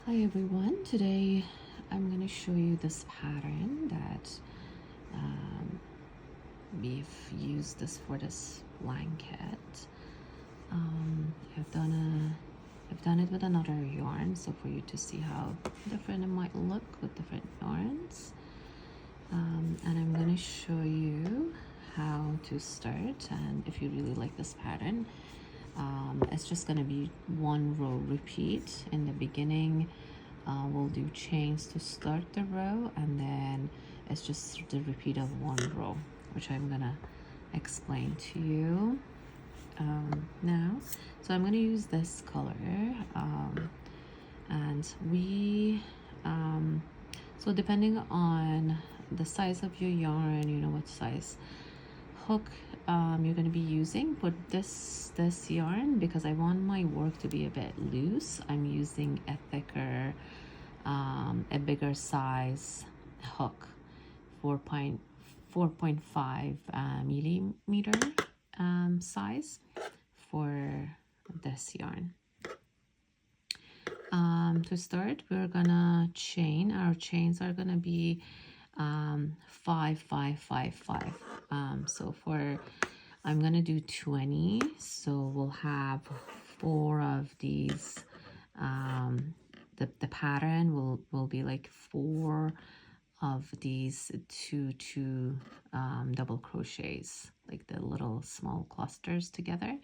Hi everyone, today I'm going to show you this pattern that we've used this for this blanket. I've done it with another yarn, so for you to see how different it might look with different yarns. And I'm going to show you how to start, and if you really like this pattern, it's just going to be one row repeat in the beginning. We'll do chains to start the row, and then it's just the repeat of one row, which I'm gonna explain to you now. So I'm gonna use this color, and so depending on the size of your yarn, you know what size hook you're going to be using. But this yarn, because I want my work to be a bit loose, I'm using a thicker a bigger size hook, 4.5 millimeter size for this yarn. To start, we're gonna chain. Our chains are gonna be 5, 5, 5, 5. So I'm gonna do 20, so we'll have 4 of these. The pattern will be like 4 of these two double crochets, like the little small clusters together,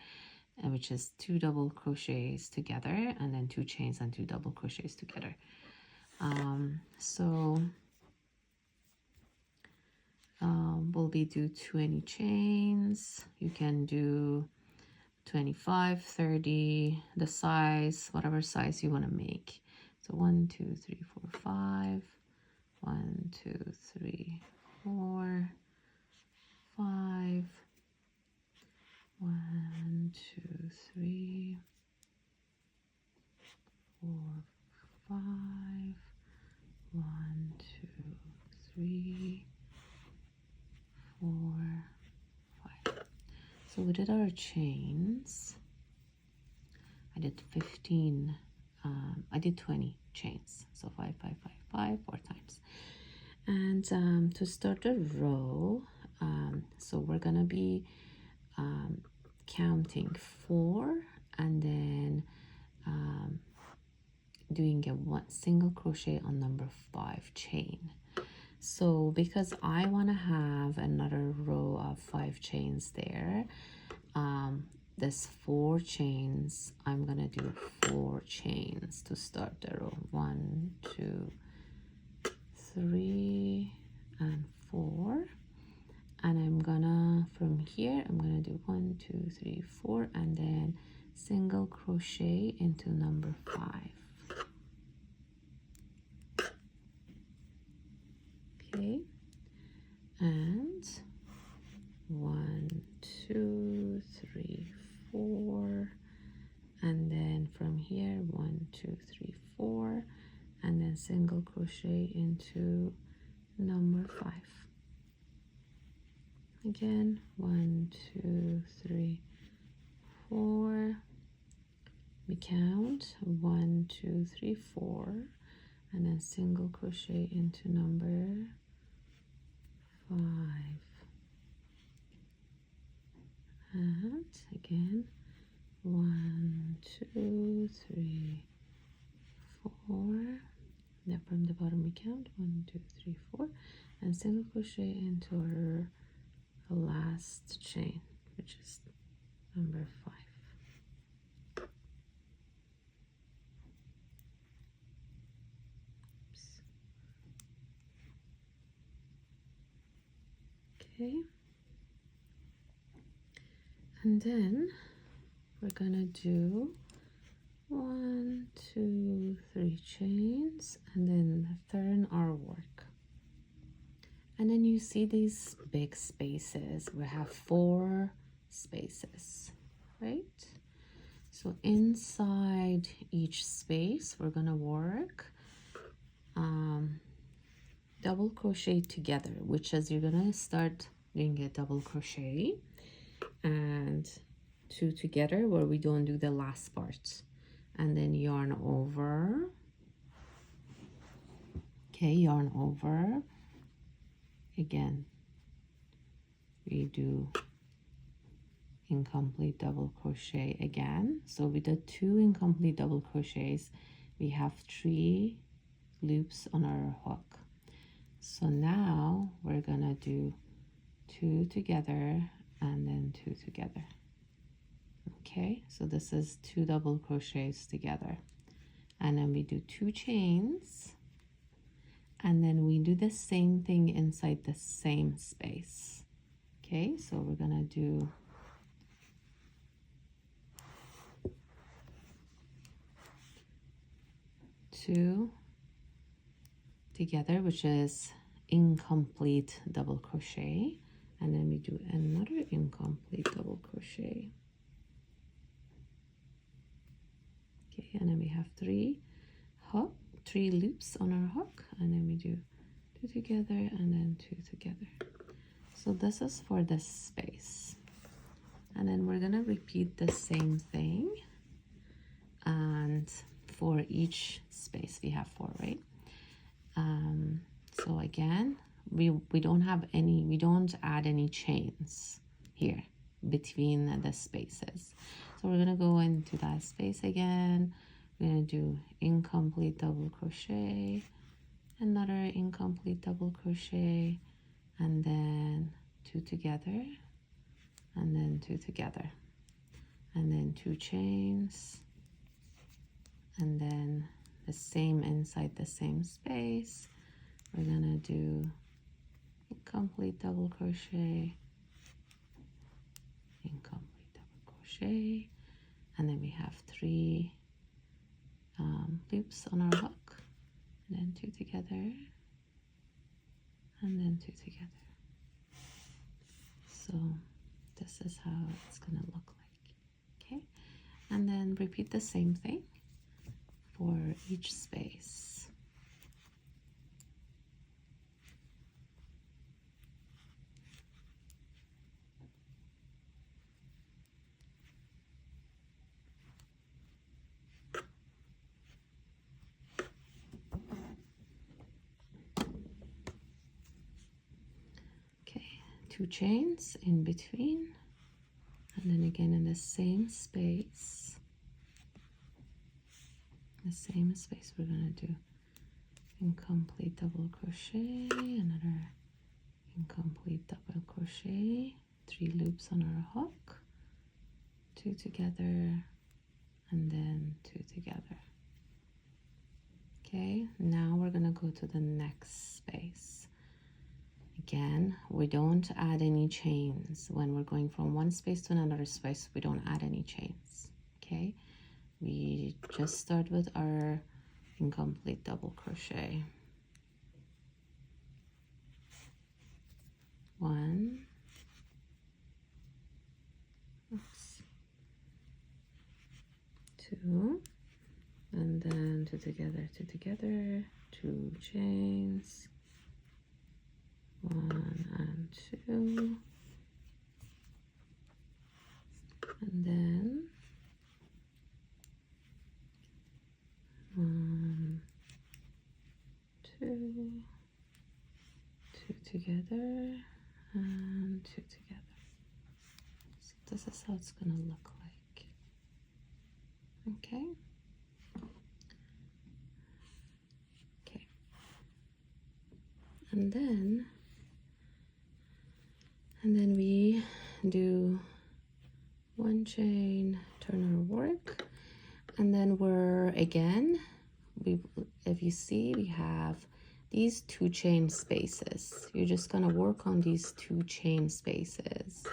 which is 2 double crochets together, and then 2 chains and 2 double crochets together. We'll be do 20 chains. You can do 25, 30, the size, whatever size you want to make. So 1, 2, 3, 4, 5. 1, 2, 3, 4, 5. 1, 2, 3, 4, 5. 1, 2, 3, 4, 5. So we did our chains. I did 15. I did 20 chains. So 5, 5, 5, 5, 4 times. And to start the row, so we're gonna be counting 4 and then doing a single crochet on number 5 chain. So because I want to have another row of 5 chains there, this 4 chains, I'm gonna do 4 chains to start the row. 1, 2, 3, and 4. And I'm gonna, from here, I'm gonna do 1, 2, 3, 4, and then single crochet into number 5. Okay, and 1, 2, 3, 4, and then from here 1, 2, 3, 4, and then single crochet into number 5. Again, 1, 2, 3, 4. We count 1, 2, 3, 4, and then single crochet into number 5. And again, 1, 2, 3, 4. Then from the bottom we count 1, 2, 3, 4, and single crochet into our last chain, which is number 5. Oops. Okay, and then we're gonna do 1, 2, 3 chains, and then turn our work. And then you see these big spaces. We have 4 spaces, right? So inside each space, we're gonna work double crochet together, which is you're gonna start doing a double crochet and 2 together where we don't do the last part, and then yarn over Okay, yarn over. Again, we do incomplete double crochet again. So we did 2 incomplete double crochets. We have 3 loops on our hook. So now we're gonna do 2 together and then 2 together. Okay, so this is 2 double crochets together, and then we do 2 chains, and then we do the same thing inside the same space. Okay, so we're gonna do two together, which is incomplete double crochet, and then we do another incomplete double crochet. Okay, and then we have 3 loops on our hook, and then we do 2 together and then 2 together. So this is for this space, and then we're gonna repeat the same thing, and for each space we have 4, right? So again, we don't add any chains here between the spaces. So we're gonna go into that space again. We're gonna do incomplete double crochet, another incomplete double crochet, and then 2 together, and then 2 together, and then 2 chains, and then the same inside the same space. We're gonna do incomplete double crochet, incomplete double crochet, and then we have 3 loops on our hook, and then 2 together, and then 2 together. So this is how it's gonna look like. Okay, and then repeat the same thing for each space. Okay, 2 chains in between, and then again in the same space. We're gonna do incomplete double crochet, another incomplete double crochet, 3 loops on our hook, 2 together, and then 2 together. Okay, now we're gonna go to the next space. Again, we don't add any chains when we're going from one space to another space. We don't add any chains. Okay, we just start with our incomplete double crochet. 1, 2, and then 2 together, 2 together, 2 chains, 1 and 2, and then 1, 2, 2 together, and 2 together. So this is how it's gonna look like. Okay. Okay. And then we do 1 chain, turn our work, and then if you see, we have these 2 chain spaces. You're just gonna work on these 2 chain spaces.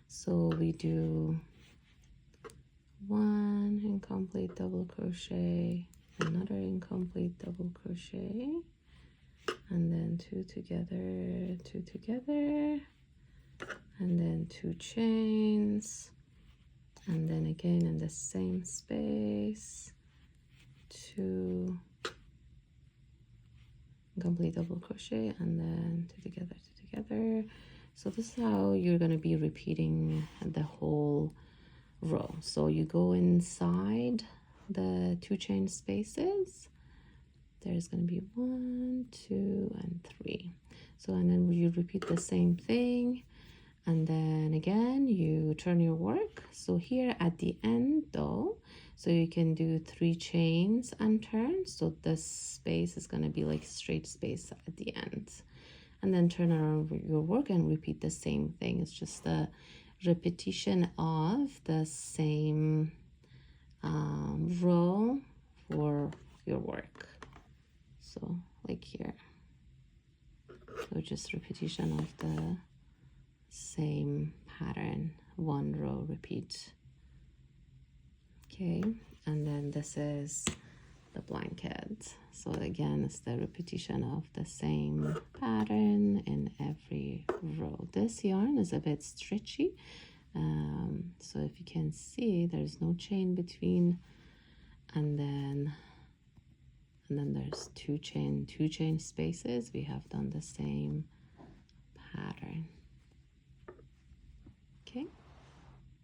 So we do 1 incomplete double crochet, another incomplete double crochet, and then 2 together, 2 together, and then 2 chains, and then again in the same space, 2 incomplete double crochet, and then 2 together, 2 together. So this is how you're going to be repeating the whole row. So you go inside the 2 chain spaces, there's going to be 1, 2, and 3. So, and then you repeat the same thing, and then again you turn your work. So here at the end though, so you can do 3 chains and turn, so this space is going to be like straight space at the end, and then turn around your work and repeat the same thing. It's just a repetition of the same row for your work. So like here, so just repetition of the same pattern, 1 row repeat. Okay, and then this is the blanket. So again, it's the repetition of the same pattern in every row. This yarn is a bit stretchy, so if you can see, there's no chain between, and then there's two chain spaces. We have done the same pattern.